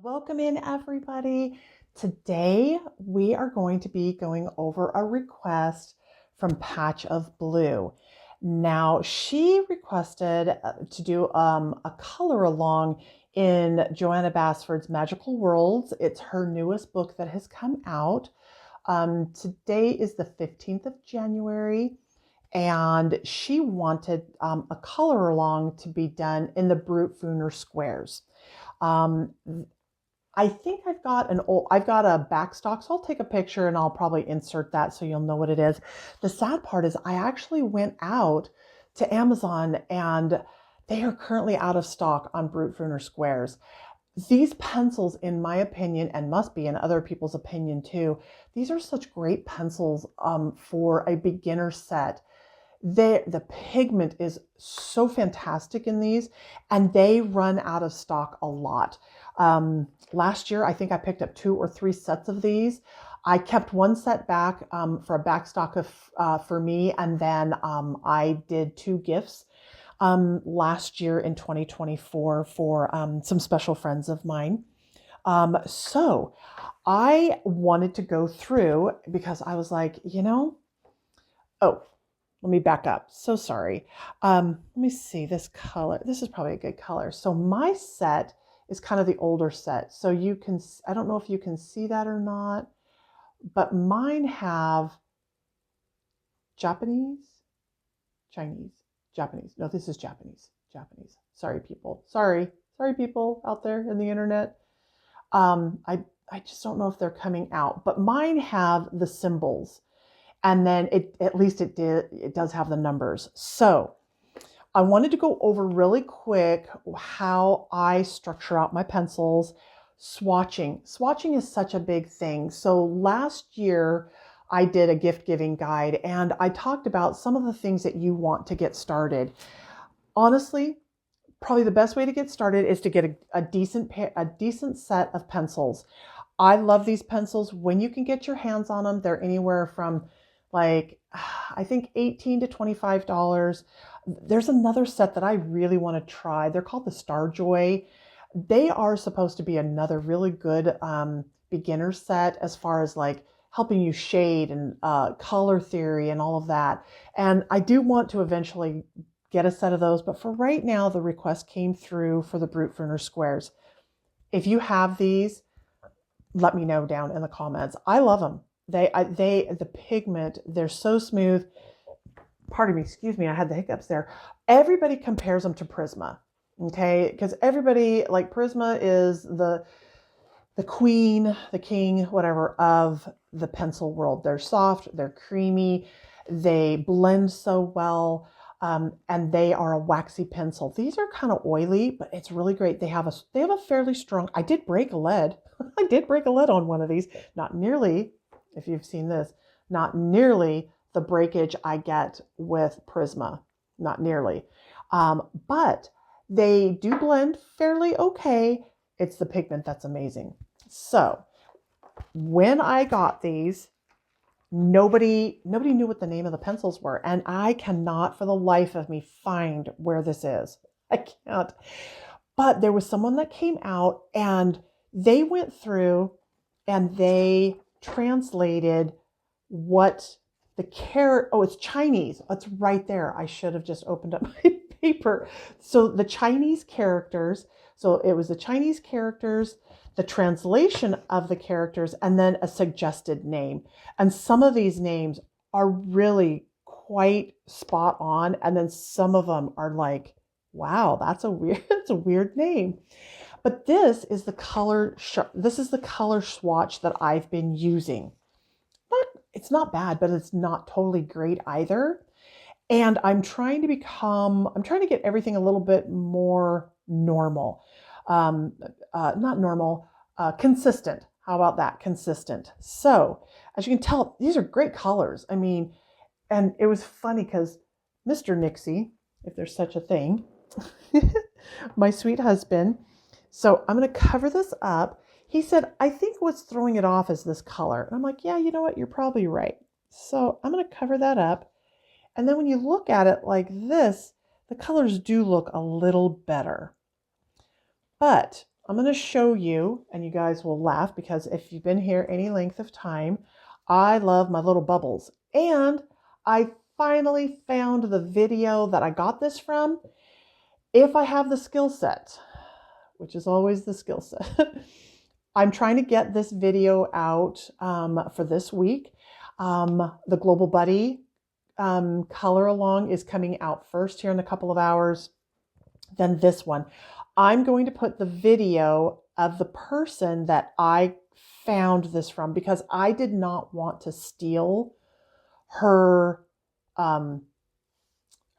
Welcome in, everybody. Today we are going to be going over a request from Patch of Blue. Now, she requested to do a color along in Joanna Basford's Magical Worlds. It's her newest book that has come out. Today is the 15th of January, and she wanted a color along to be done in the Brutfuner squares. Um, I think I've got a backstock, so I'll take a picture and I'll probably insert that so you'll know what it is. The sad part is I actually went out to Amazon and they are currently out of stock on Brutfuner squares. These pencils, in my opinion, and must be in other people's opinion too, these are such great pencils for a beginner set. The pigment is so fantastic in these, and they run out of stock a lot. Last year, I think I picked up 2 or 3 sets of these. I kept one set back for a back stock for me, and then I did 2 gifts last year in 2024 for some special friends of mine. So I wanted to go through because I was like, oh, let me back up. So sorry. Let me see this color. This is probably a good color. So my set is kind of the older set. So you can, I don't know if you can see that or not, but mine have Japanese, Chinese, Japanese. No, this is Japanese. Sorry, people. Sorry people out there in the internet. I just don't know if they're coming out, but mine have the symbols. And then it does have the numbers. So I wanted to go over really quick how I structure out my pencils. Swatching is such a big thing. So last year I did a gift giving guide and I talked about some of the things that you want to get started. Honestly, probably the best way to get started is to get a decent set of pencils. I love these pencils. When you can get your hands on them, they're anywhere from I think $18 to $25. There's another set that I really want to try. They're called the Starjoy. They are supposed to be another really good beginner set as far as helping you shade and color theory and all of that. And I do want to eventually get a set of those, but for right now, the request came through for the Brutfuner squares. If you have these, let me know down in the comments. I love them. The pigment, they're so smooth. Pardon me, excuse me, I had the hiccups there. Everybody compares them to Prisma, okay? Because everybody, Prisma is the queen, the king, whatever, of the pencil world. They're soft, they're creamy, they blend so well, and they are a waxy pencil. These are kind of oily, but it's really great. They have a fairly strong, I did break a lead. I did break a lead on one of these, not nearly. If you've seen this, not nearly the breakage I get with Prisma, not nearly. But they do blend fairly okay. It's the pigment that's amazing. So when I got these, nobody knew what the name of the pencils were. And I cannot for the life of me find where this is. I can't. But there was someone that came out and they went through and they translated what the it's Chinese. It's right there. I should have just opened up my paper. So the Chinese characters, so it was the Chinese characters, the translation of the characters, and then a suggested name. And some of these names are really quite spot on. And then some of them are like, wow, that's a weird name. But this is the color swatch that I've been using. It's not bad, but it's not totally great either. And I'm trying to get everything a little bit more normal. Not normal, consistent. How about that? Consistent. So as you can tell, these are great colors. I mean, and it was funny because Mr. Nixie, if there's such a thing, my sweet husband, so I'm going to cover this up. He said, I think what's throwing it off is this color. And I'm like, yeah, you know what? You're probably right. So I'm going to cover that up. And then when you look at it like this, the colors do look a little better. But I'm going to show you, and you guys will laugh because if you've been here any length of time, I love my little bubbles. And I finally found the video that I got this from. If I have the skill set, which is always the skill set, I'm trying to get this video out for this week. The Global Buddy color along is coming out first here in a couple of hours. Then this one. I'm going to put the video of the person that I found this from because I did not want to steal her her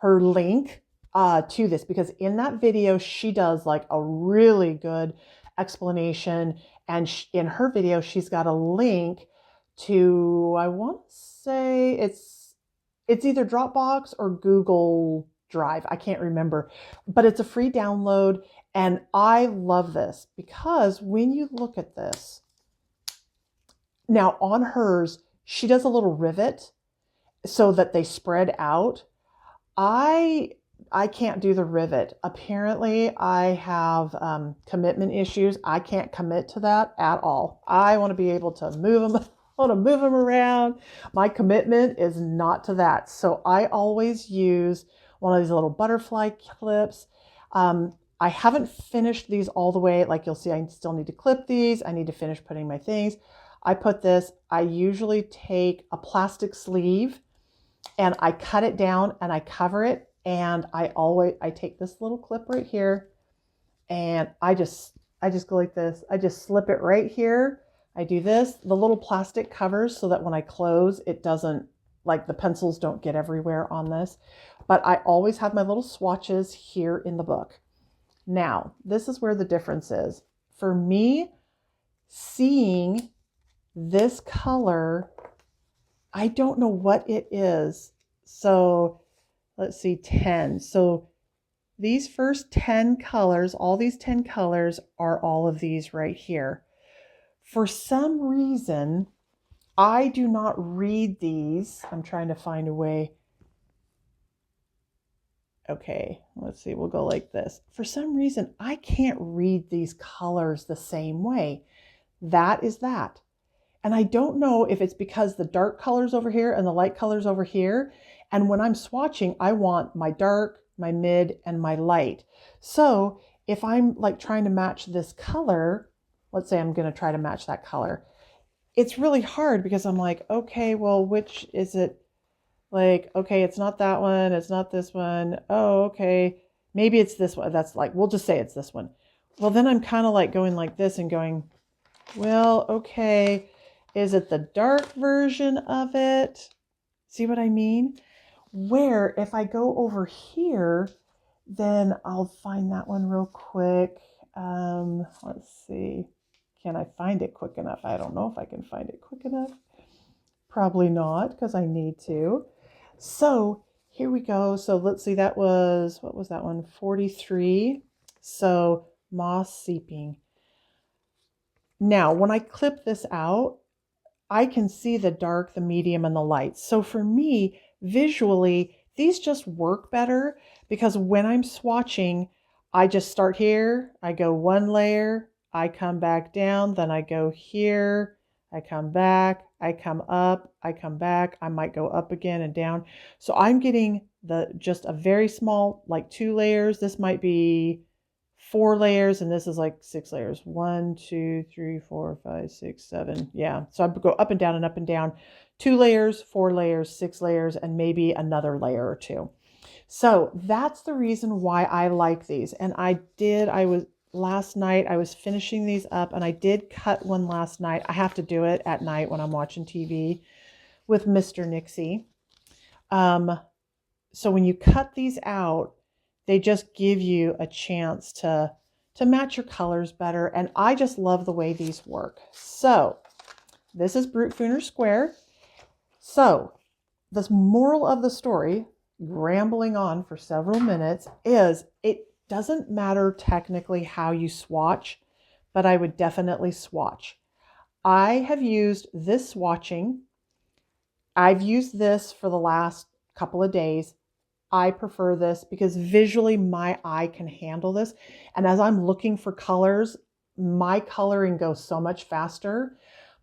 link to this, because in that video she does like a really good explanation, and in her video she's got a link to, I want to say it's either Dropbox or Google Drive. I can't remember, but it's a free download. And I love this because when you look at this, now on hers, she does a little rivet so that they spread out. I can't do the rivet. Apparently I have commitment issues. I can't commit to that at all. I want to be able to move them. I want to move them around. My commitment is not to that. So I always use one of these little butterfly clips. I haven't finished these all the way. Like you'll see, I still need to clip these. I need to finish putting my things. I put this, I usually take a plastic sleeve and I cut it down and I cover it. And I take this little clip right here and I just go like this. I just slip it right here. I do this, the little plastic covers so that when I close, it doesn't, like the pencils don't get everywhere on this. But I always have my little swatches here in the book. Now, this is where the difference is. For me, seeing this color, I don't know what it is. So let's see, 10. So these first 10 colors, all these 10 colors are all of these right here. For some reason, I do not read these. I'm trying to find a way. Okay, let's see, we'll go like this. For some reason, I can't read these colors the same way. That is that. And I don't know if it's because the dark colors over here and the light colors over here. And when I'm swatching, I want my dark, my mid, and my light. So if I'm like trying to match this color, let's say I'm going to try to match that color. It's really hard because I'm like, okay, well, which is it? Like, okay, it's not that one. It's not this one. Oh, okay. Maybe it's this one. That's like, we'll just say it's this one. Well, then I'm kind of like going like this and going, well, okay. Is it the dark version of it? See what I mean? Where if I go over here, then I'll find that one real quick. Let's see. Can I find it quick enough? I don't know if I can find it quick enough. Probably not, because I need to. So here we go. So let's see, that was, what was that one? 43. So moss seeping. Now, when I clip this out, I can see the dark, the medium, and the light. So for me, visually, these just work better because when I'm swatching, I just start here, I go one layer, I come back down, then I go here, I come back, I come up, I come back, I might go up again and down. So I'm getting just a very small, like 2 layers. This might be 4 layers, and this is like 6 layers. 1, 2, 3, 4, 5, 6, 7. Yeah. So I go up and down and up and down. 2 layers, 4 layers, 6 layers, and maybe another layer or 2. So that's the reason why I like these. And last night I was finishing these up and I did cut one last night. I have to do it at night when I'm watching TV with Mr. Nixie. So when you cut these out, they just give you a chance to match your colors better. And I just love the way these work. So this is Brutfuner Square. So the moral of the story, rambling on for several minutes, is it doesn't matter technically how you swatch, but I would definitely swatch. I have used this swatching. I've used this for the last couple of days. I prefer this because visually my eye can handle this. And as I'm looking for colors, my coloring goes so much faster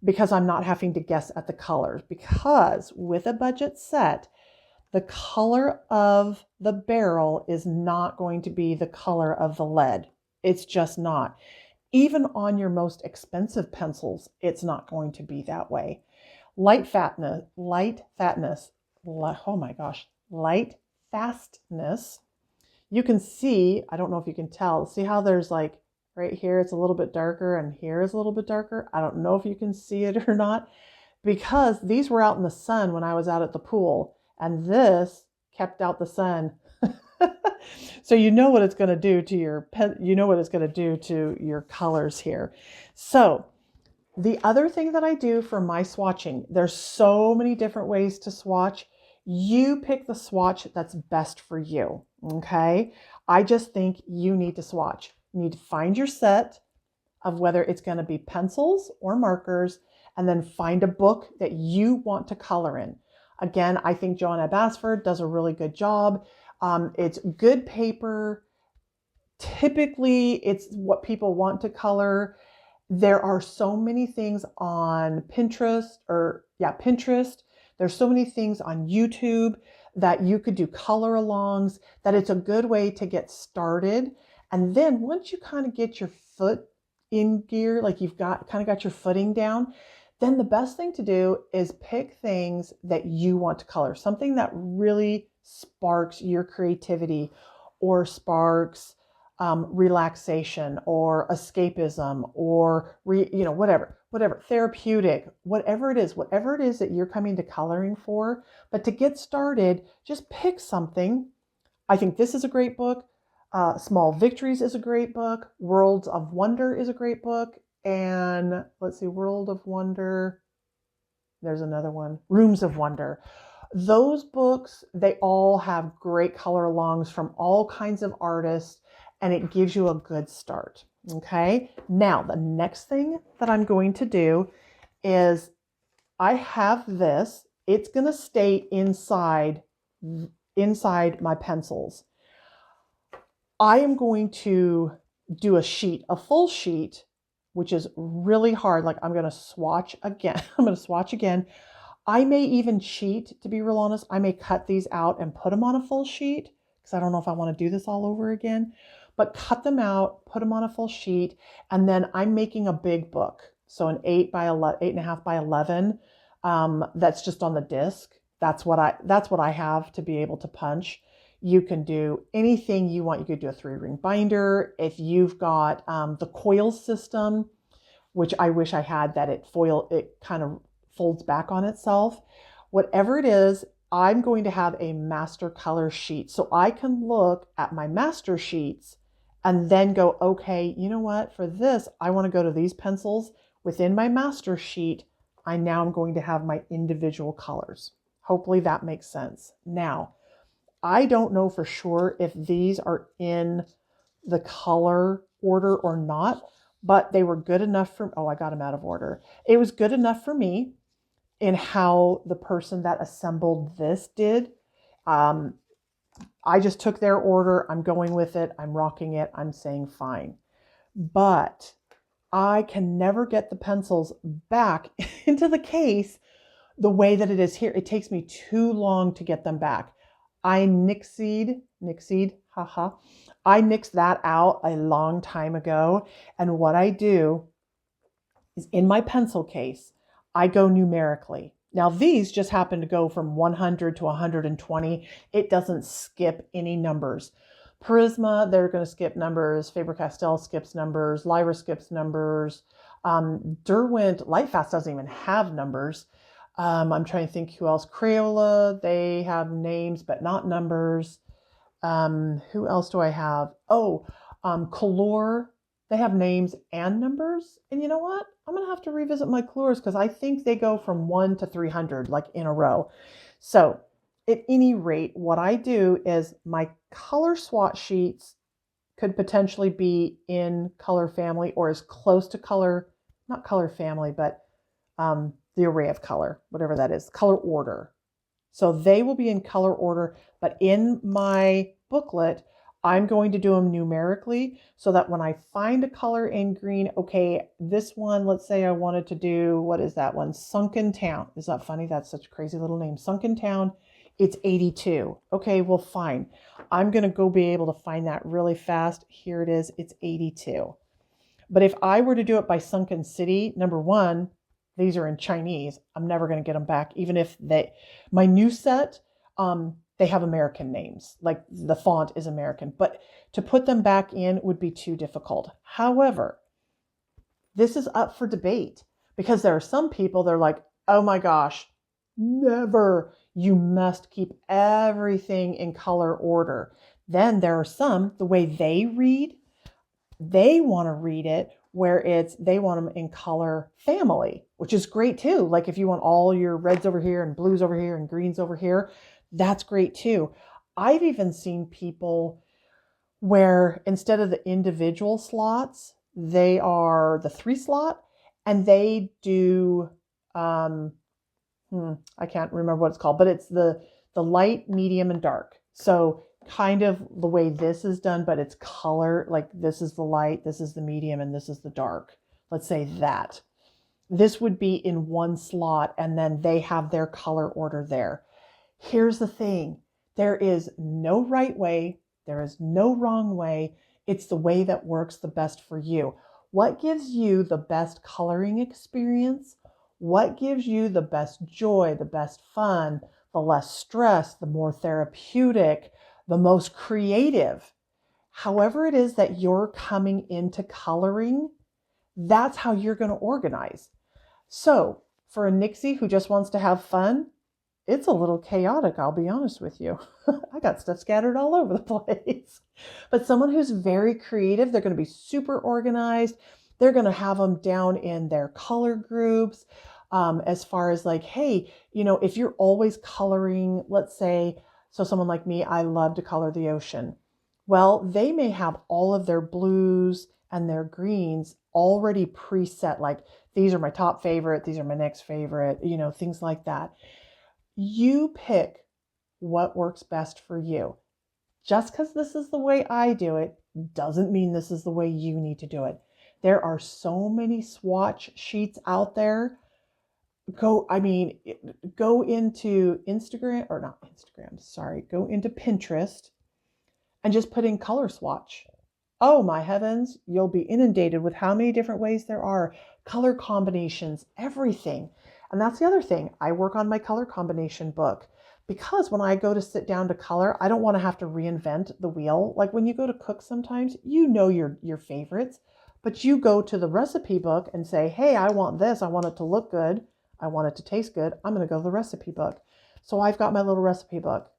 because I'm not having to guess at the colors. Because with a budget set, the color of the barrel is not going to be the color of the lead. It's just not. Even on your most expensive pencils, it's not going to be that way. Light fatness, oh my gosh, light fastness. You can see, I don't know if you can tell, see how there's like right here, it's a little bit darker and here is a little bit darker. I don't know if you can see it or not because these were out in the sun when I was out at the pool and this kept out the sun. So you know what it's going to do to your pen, you know what it's going to do to your colors here. So the other thing that I do for my swatching, there's so many different ways to swatch. You pick the swatch that's best for you, okay? I just think you need to swatch. You need to find your set of whether it's going to be pencils or markers, and then find a book that you want to color in. Again, I think Joanna Basford does a really good job. It's good paper. Typically, it's what people want to color. There are so many things on Pinterest. There's so many things on YouTube that you could do color alongs, that it's a good way to get started. And then once you kind of get your foot in gear, like you've got your footing down, then the best thing to do is pick things that you want to color, something that really sparks your creativity or sparks relaxation or escapism or whatever therapeutic, whatever it is that you're coming to coloring for. But to get started, just pick something. I think this is a great book. Small Victories is a great book. Worlds of Wonder is a great book. And let's see, World of Wonder. There's another one, Rooms of Wonder. Those books, they all have great color alongs from all kinds of artists, and it gives you a good start. Okay. Now, the next thing that I'm going to do is I have this. It's going to stay inside my pencils. I am going to do a full sheet, which is really hard. Like I'm going to swatch again. I may even cheat, to be real honest. I may cut these out and put them on a full sheet because I don't know if I want to do this all over again. But cut them out, put them on a full sheet, and then I'm making a big book. So an 8.5 by 11. That's just on the disc. That's what I have to be able to punch. You can do anything you want. You could do a 3-ring binder. If you've got the coil system, which I wish I had, that it kind of folds back on itself. Whatever it is, I'm going to have a master color sheet. So I can look at my master sheets and then go, okay, you know what? For this, I want to go to these pencils within my master sheet. I now am going to have my individual colors. Hopefully that makes sense. Now, I don't know for sure if these are in the color order or not, but they were good enough I got them out of order. It was good enough for me in how the person that assembled this did. I just took their order. I'm going with it. I'm rocking it. I'm saying fine. But I can never get the pencils back into the case the way that it is here. It takes me too long to get them back. I nixied, haha. I nixed that out a long time ago. And what I do is in my pencil case, I go numerically. Now these just happen to go from 100 to 120. It doesn't skip any numbers. Prisma, they're going to skip numbers. Faber-Castell skips numbers. Lyra skips numbers. Derwent Lightfast doesn't even have numbers. I'm trying to think who else. Crayola, they have names but not numbers. Who else do I have? Color, they have names and numbers. And you know what? I'm going to have to revisit my colors because I think they go from 1 to 300, like in a row. So at any rate, what I do is my color swatch sheets could potentially be in color family or as close to color, not color family, but the array of color, whatever that is, color order. So they will be in color order, but in my booklet, I'm going to do them numerically so that when I find a color in green, okay, this one, let's say I wanted to do, what is that one? Sunken Town. Is that funny? That's such a crazy little name. Sunken Town, it's 82. Okay, well, fine. I'm going to go be able to find that really fast. Here it is. It's 82. But if I were to do it by Sunken City, number one, these are in Chinese. I'm never going to get them back, even if my new set, they have American names, like the font is American, but to put them back in would be too difficult. However, this is up for debate because there are some people, they're like, oh my gosh, never. You must keep everything in color order. Then there are some, the way they read, they want to read it where they want them in color family, which is great too. Like if you want all your reds over here and blues over here and greens over here, that's great too. I've even seen people where instead of the individual slots, they are the 3 slot and they do, I can't remember what it's called, but it's the light, medium, and dark. So kind of the way this is done, but it's color, like this is the light, this is the medium, and this is the dark. Let's say that. This would be in one slot, and then they have their color order there. Here's the thing. There is no right way. There is no wrong way. It's the way that works the best for you. What gives you the best coloring experience? What gives you the best joy, the best fun, the less stress, the more therapeutic, the most creative? However it is that you're coming into coloring, that's how you're going to organize. So for a Nixie who just wants to have fun, it's a little chaotic, I'll be honest with you. I got stuff scattered all over the place. But someone who's very creative, they're going to be super organized. They're going to have them down in their color groups. As far as like, hey, if you're always coloring, let's say, so someone like me, I love to color the ocean. Well, they may have all of their blues and their greens already preset, like these are my top favorite, these are my next favorite, things like that. You pick what works best for you. Just because this is the way I do it doesn't mean this is the way you need to do it. There are so many swatch sheets out there. Go into Instagram, or not Instagram, sorry, go into Pinterest and just put in color swatch. Oh my heavens, you'll be inundated with how many different ways there are, color combinations, everything. And that's the other thing. I work on my color combination book because when I go to sit down to color, I don't want to have to reinvent the wheel. Like when you go to cook sometimes, your favorites, but you go to the recipe book and say, hey, I want this. I want it to look good. I want it to taste good. I'm going to go to the recipe book. So I've got my little recipe book.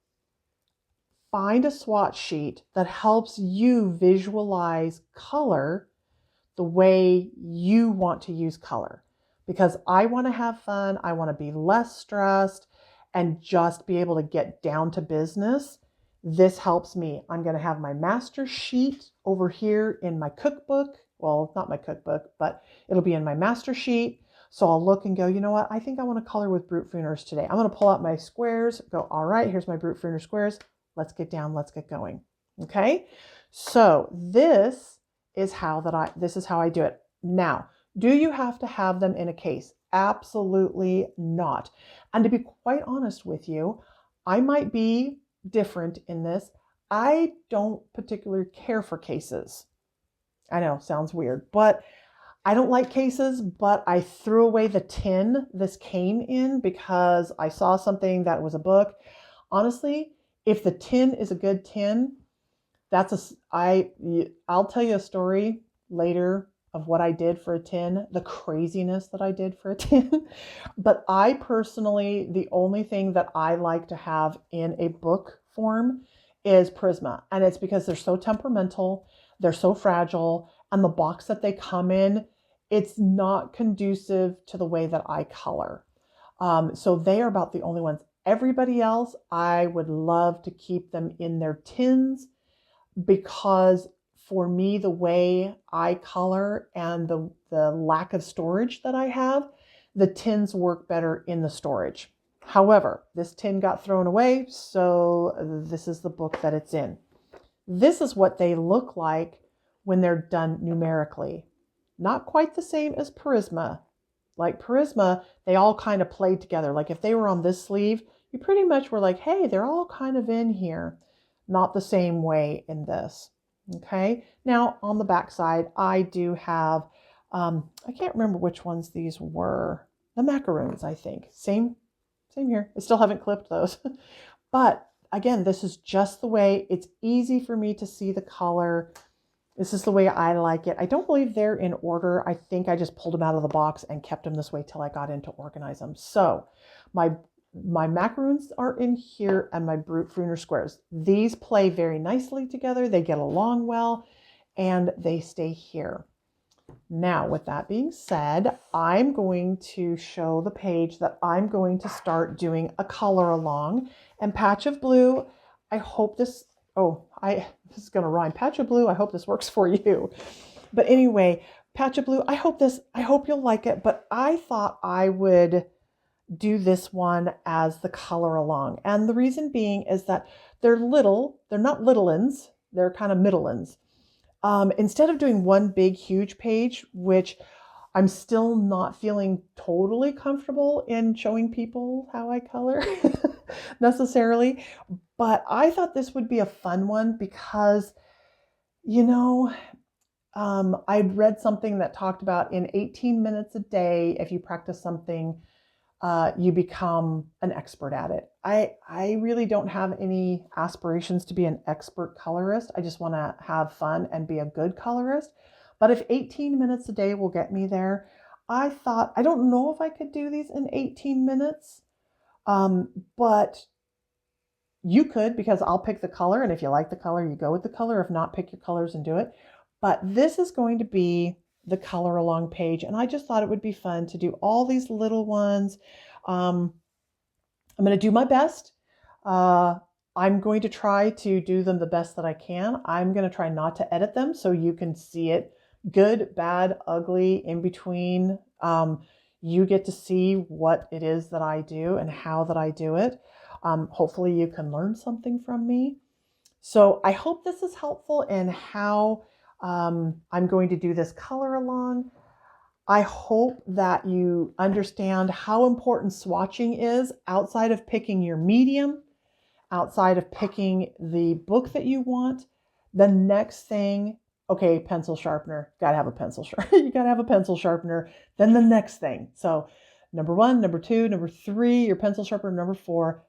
Find a swatch sheet that helps you visualize color the way you want to use color. Because I want to have fun, I want to be less stressed and just be able to get down to business. This helps me. I'm going to have my master sheet over here in my cookbook. Well, not my cookbook, but it'll be in my master sheet. So I'll look and go, you know what? I think I want to color with Brutfuners today. I'm going to pull out my squares, go, all right, here's my Brutfuner squares. Let's get down, let's get going. Okay? So this is how I do it. Now, do you have to have them in a case? Absolutely not. And to be quite honest with you, I might be different in this. I don't particularly care for cases. I know, sounds weird, but I don't like cases, but I threw away the tin this came in because I saw something that was a book. Honestly, if the tin is a good tin, I'll tell you a story later of what I did for a tin, the craziness that I did for a tin. But I personally, the only thing that I like to have in a book form is Prisma. And it's because they're so temperamental, they're so fragile, and the box that they come in, it's not conducive to the way that I color. So they are about the only ones. Everybody else, I would love to keep them in their tins because for me, the way I color and the lack of storage that I have, the tins work better in the storage. However, this tin got thrown away, so this is the book that it's in. This is what they look like when they're done numerically. Not quite the same as Prisma. Like Prisma, they all kind of played together. Like if they were on this sleeve, you pretty much were like, hey, they're all kind of in here. Not the same way in this. Okay, now on the back side, I do have, I can't remember which ones these were. The macaroons, I think. Same here. I still haven't clipped those. But again, this is just the way, it's easy for me to see the color. This is the way I like it. I don't believe they're in order. I think I just pulled them out of the box and kept them this way till I got in to organize them. So my macaroons are in here and my Brutfuner squares. These play very nicely together. They get along well and they stay here. Now, with that being said, I'm going to show the page that I'm going to start doing a color along. And Patch of Blue, I hope this, this is going to rhyme. Patch of Blue, I hope this works for you. But anyway, Patch of Blue, I hope you'll like it. But I thought I would do this one as the color along. And the reason being is that they're little, they're not little ends, they're kind of middle ends. Instead of doing one big, huge page, which I'm still not feeling totally comfortable in showing people how I color necessarily, but I thought this would be a fun one because, you know, I'd read something that talked about in 18 minutes a day, if you practice something, you become an expert at it. I really don't have any aspirations to be an expert colorist. I just want to have fun and be a good colorist. But if 18 minutes a day will get me there, I thought, I don't know if I could do these in 18 minutes, but you could, because I'll pick the color. And if you like the color, you go with the color. If not, pick your colors and do it. But this is going to be the color along page. And I just thought it would be fun to do all these little ones. I'm going to do my best. I'm going to try to do them the best that I can. I'm going to try not to edit them so you can see it good, bad, ugly, in between. You get to see what it is that I do and how that I do it. Hopefully you can learn something from me. So I hope this is helpful in how I'm going to do this color along. I hope that you understand how important swatching is outside of picking your medium, outside of picking the book that you want. The next thing, okay, pencil sharpener, gotta have a pencil sharpener. You gotta have a pencil sharpener. Then the next thing. So number 1, number 2, number 3, your pencil sharpener. Number 4,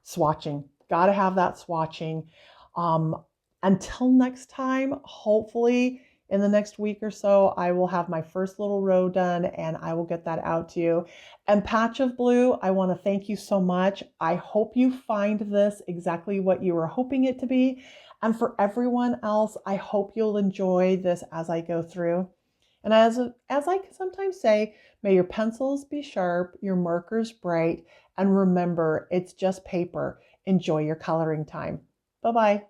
swatching. Gotta have that swatching. Until next time, hopefully in the next week or so, I will have my first little row done and I will get that out to you. And Patch of Blue, I want to thank you so much. I hope you find this exactly what you were hoping it to be. And for everyone else, I hope you'll enjoy this as I go through. And as I sometimes say, may your pencils be sharp, your markers bright, and remember, it's just paper. Enjoy your coloring time. Bye-bye.